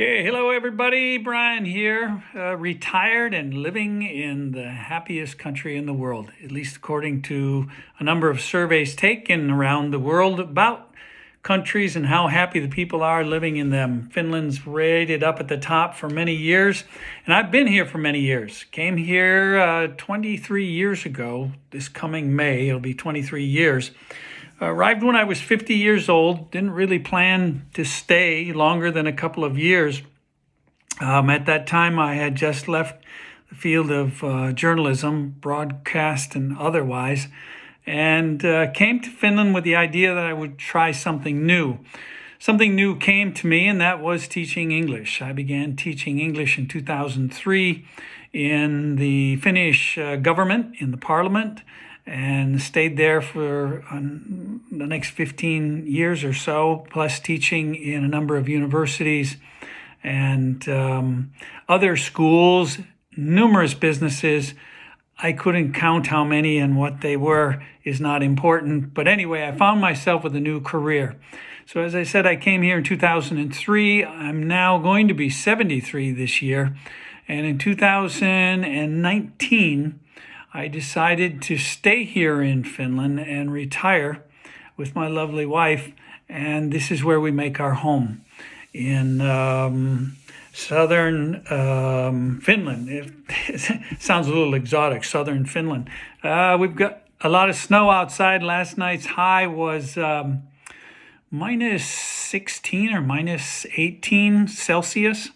Okay, hello everybody. Brian here, retired and living in the happiest country in the world, at least according to a number of surveys taken around the world about countries and how happy the people are living in them. Finland's rated up at the top for many years, and I've been here for many years. Came here 23 years ago. This coming May, it'll be 23 years. Arrived when I was 50 years old. Didn't really plan to stay longer than a couple of years. At that time, I had just left the field of journalism, broadcast and otherwise, and came to Finland with the idea that I would try something new. Something new came to me, and that was teaching English. I began teaching English in 2003 in the Finnish government, in the parliament, and stayed there for the next 15 years or so, plus teaching in a number of universities and other schools, numerous businesses. I couldn't count how many and what they were is not important. But anyway, I found myself with a new career. So as I said, I came here in 2003. I'm now going to be 73 this year. And in 2019, I decided to stay here in Finland and retire with my lovely wife. And this is where we make our home, in southern Finland. It sounds a little exotic, southern Finland. We've got a lot of snow outside. Last night's high was minus 16 or minus 18 Celsius.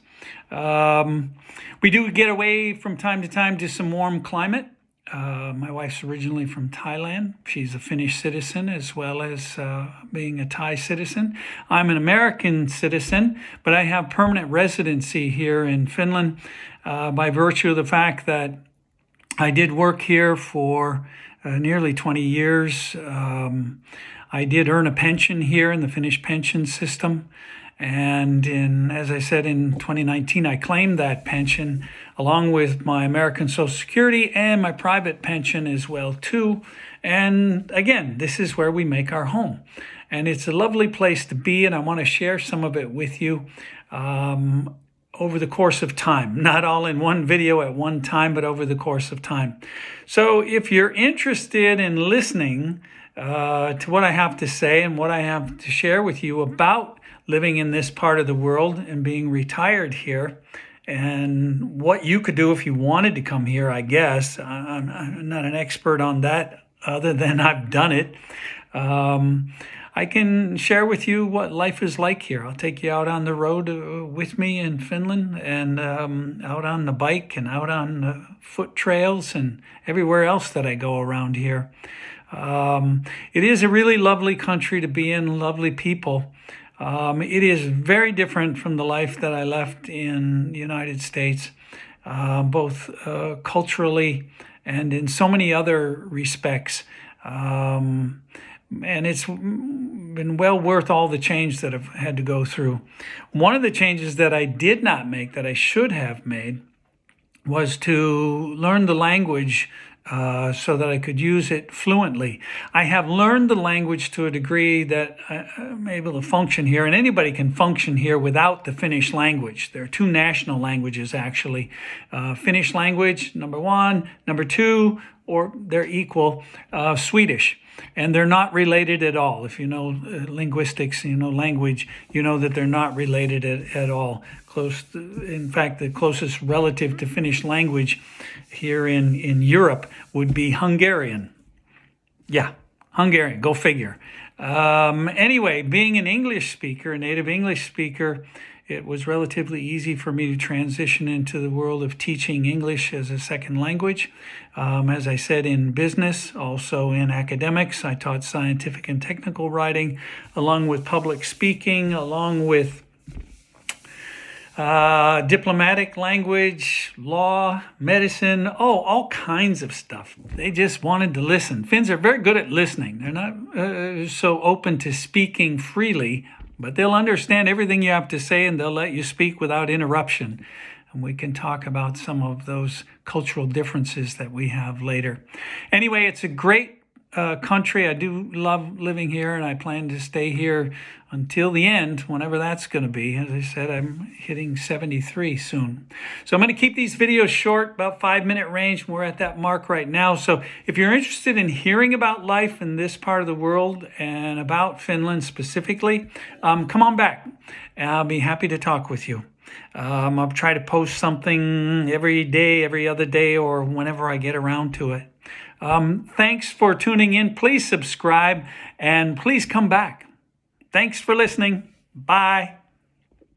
We do get away from time to time to some warm climate. My wife's originally from Thailand. She's a Finnish citizen as well as being a Thai citizen. I'm an American citizen, but I have permanent residency here in Finland by virtue of the fact that I did work here for nearly 20 years. I did earn a pension here in the Finnish pension system. And as I said, in 2019, I claimed that pension along with my American Social Security and my private pension as well, too. And again, this is where we make our home. And it's a lovely place to be, and I want to share some of it with you over the course of time. Not all in one video at one time, but over the course of time. So if you're interested in listening to what I have to say and what I have to share with you about living in this part of the world and being retired here, and what you could do if you wanted to come here, I guess. I'm not an expert on that other than I've done it. I can share with you what life is like here. I'll take you out on the road with me in Finland, and out on the bike and out on the foot trails and everywhere else that I go around here. It is a really lovely country to be in, lovely people. It is very different from the life that I left in the United States, both culturally and in so many other respects. And it's been well worth all the change that I've had to go through. One of the changes that I did not make, that I should have made, was to learn the language so that I could use it fluently. I have learned the language to a degree that I'm able to function here, and anybody can function here without the Finnish language. There are two national languages, actually. Finnish language, number one. Number two, or they're equal, Swedish. And they're not related at all. If you know linguistics, you know language, you know that they're not related at all. In fact, the closest relative to Finnish language here in Europe would be Hungarian. Yeah, Hungarian, go figure. Anyway, being an English speaker, a native English speaker, it was relatively easy for me to transition into the world of teaching English as a second language. As I said, in business, also in academics, I taught scientific and technical writing, along with public speaking, along with diplomatic language, law, medicine, all kinds of stuff. They just wanted to listen. Finns are very good at listening. They're not so open to speaking freely, but they'll understand everything you have to say, and they'll let you speak without interruption. And we can talk about some of those cultural differences that we have later. Anyway, it's a great country. I do love living here, and I plan to stay here until the end, whenever that's going to be. As I said, I'm hitting 73 soon. So I'm going to keep these videos short, about 5-minute range. We're at that mark right now. So if you're interested in hearing about life in this part of the world and about Finland specifically, come on back. I'll be happy to talk with you. I'll try to post something every day, every other day, or whenever I get around to it. Thanks for tuning in. Please subscribe and please come back. Thanks for listening. Bye.